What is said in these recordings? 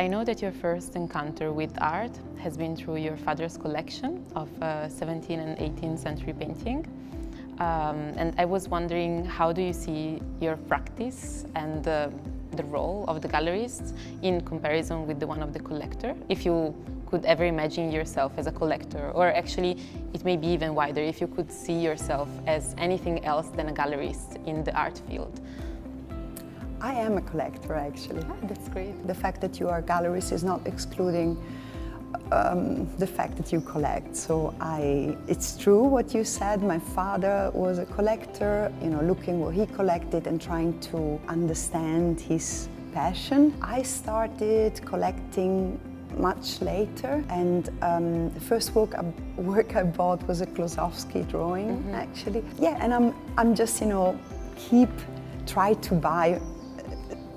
I know that your first encounter with art has been through your father's collection of 17th and 18th century painting. And I was wondering, how do you see your practice and the role of the gallerist in comparison with the one of the collector? If you could ever imagine yourself as a collector, or actually it may be even wider, if you could see yourself as anything else than a gallerist in the art field. I am a collector, actually. Ah, that's great. The fact that you are a gallerist is not excluding the fact that you collect. So it's true what you said. My father was a collector, looking what he collected and trying to understand his passion. I started collecting much later, and the first work I bought was a Klosowski drawing, actually. Yeah, and I'm just, try to buy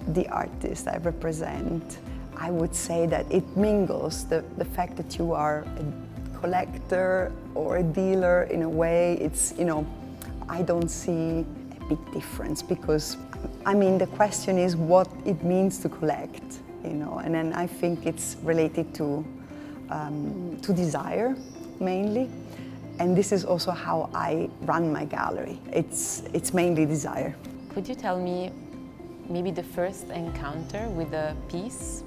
the artist I represent. I would say that it mingles the fact that you are a collector or a dealer. In a way, it's, I don't see a big difference, because the question is what it means to collect, and then I think it's related to desire mainly, and this is also how I run my gallery. It's mainly desire. Could you tell me maybe the first encounter with a piece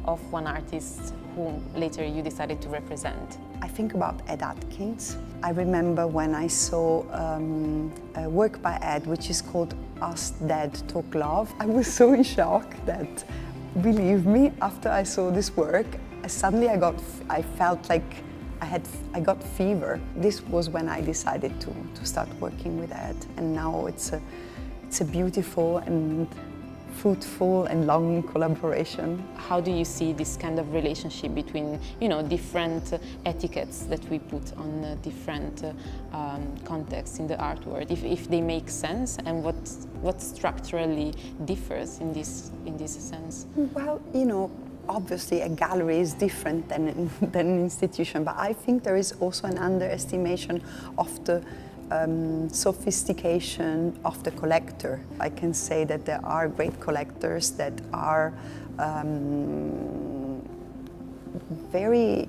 of one artist whom later you decided to represent? I think about Ed Atkins. I remember when I saw a work by Ed, which is called Us Dead Talk Love. I was so in shock that, believe me, after I saw this work, suddenly I felt like I got fever. This was when I decided to start working with Ed, and now it's a beautiful and fruitful and long collaboration. How do you see this kind of relationship between, different etiquettes that we put on different contexts in the art world, if they make sense, and what structurally differs in this sense? Well, obviously a gallery is different than an institution, but I think there is also an underestimation of the sophistication of the collector. I can say that there are great collectors that are very,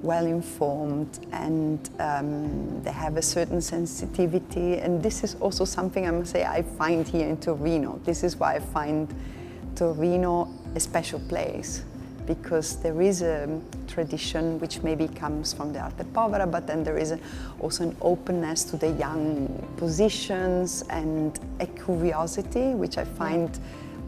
well informed, and they have a certain sensitivity. And this is also something I must say I find here in Torino. This is why I find Torino a special place, because there is a tradition which maybe comes from the arte povera, but then there is also an openness to the young positions and a curiosity, which I find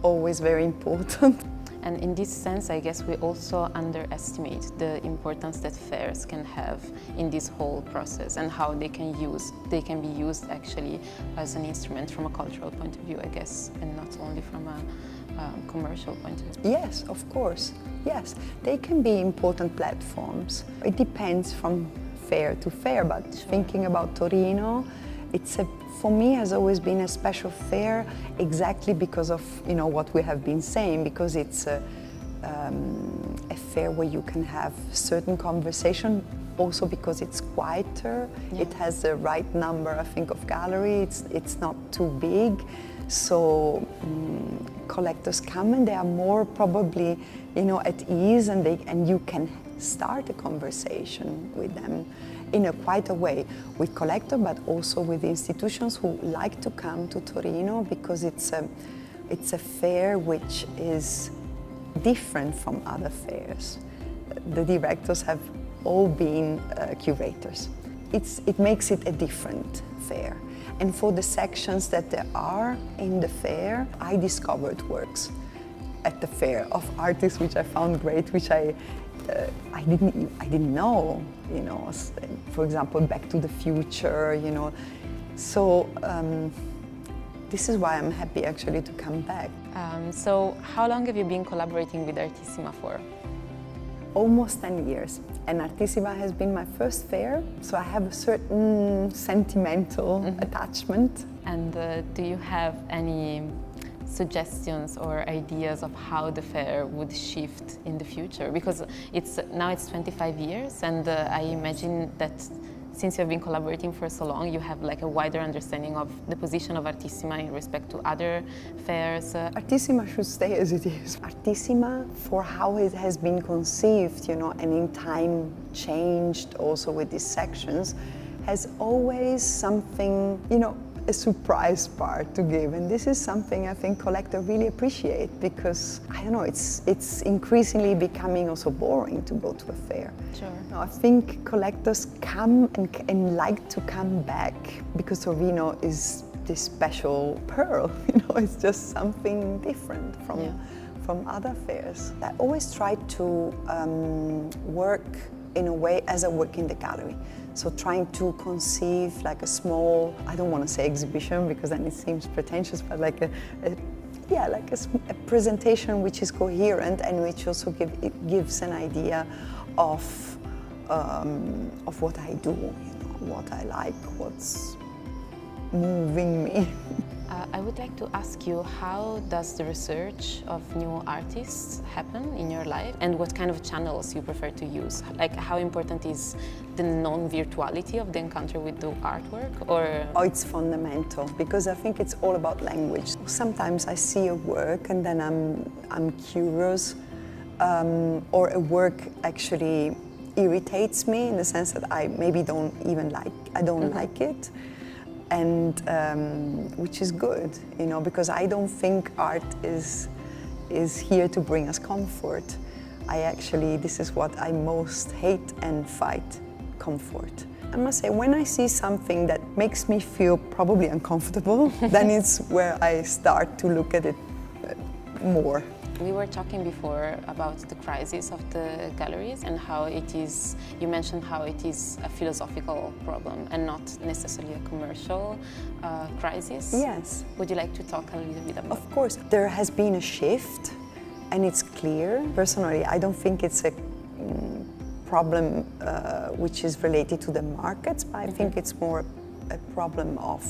always very important. And in this sense, I guess we also underestimate the importance that fairs can have in this whole process, and how they can be used actually as an instrument from a cultural point of view, I guess, and not only from a commercial point of view. Yes, of course. Yes, they can be important platforms. It depends from fair to fair, but thinking about Torino, for me has always been a special fair, exactly because of what we have been saying, because it's a fair where you can have certain conversation, also because it's quieter. Yeah. It has the right number, I think, of gallery. It's not too big, so collectors come and they are more probably at ease, and you can start a conversation with them in a quite a way with collectors, but also with institutions who like to come to Torino, because it's a fair which is different from other fairs. The directors have all been curators. It makes it a different fair. And for the sections that there are in the fair, I discovered works at the fair of artists which I found great, which I didn't know, for example, Back to the Future, So this is why I'm happy actually to come back. So how long have you been collaborating with Artissima for? Almost 10 years. And Artissima has been my first fair, so I have a certain sentimental attachment. And do you have any suggestions or ideas of how the fair would shift in the future? Because now it's 25 years, and I imagine that since you have been collaborating for so long, you have like a wider understanding of the position of Artissima in respect to other fairs. Artissima should stay as it is. Artissima, for how it has been conceived, and in time changed also with these sections, has always something, a surprise part to give, and this is something I think collectors really appreciate, because I don't know, it's increasingly becoming also boring to go to a fair. Sure. I think collectors come and like to come back because Torino is this special pearl. It's just something different from other fairs. I always try to work in a way as I work in the gallery. So trying to conceive like a small, I don't want to say exhibition because then it seems pretentious, but like a presentation which is coherent and which also gives an idea of what I do, what I like, what's moving me. I would like to ask you, how does the research of new artists happen in your life, and what kind of channels you prefer to use? Like, how important is the non-virtuality of the encounter with the artwork? Or it's fundamental, because I think it's all about language. Sometimes I see a work and then I'm curious, or a work actually irritates me in the sense that I maybe don't like it. And which is good, because I don't think art is here to bring us comfort. This is what I most hate and fight, comfort. I must say, when I see something that makes me feel probably uncomfortable, then it's where I start to look at it more. We were talking before about the crisis of the galleries and how it is, you mentioned how it is a philosophical problem and not necessarily a commercial crisis. Yes. Would you like to talk a little bit about Of course, there has been a shift and it's clear. Personally, I don't think it's a problem which is related to the markets, but I think it's more a problem of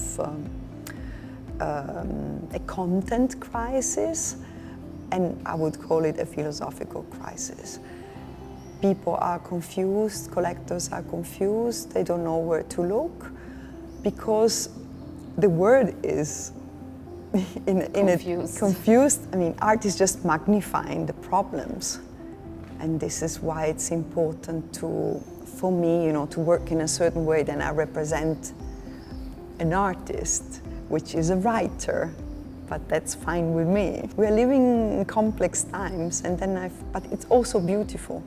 a content crisis. And I would call it a philosophical crisis. People are confused, collectors are confused, they don't know where to look, because the word is confused. I mean, art is just magnifying the problems. And this is why it's important for me, to work in a certain way. Then I represent an artist, which is a writer. But that's fine with me. We're living in complex times, but it's also beautiful.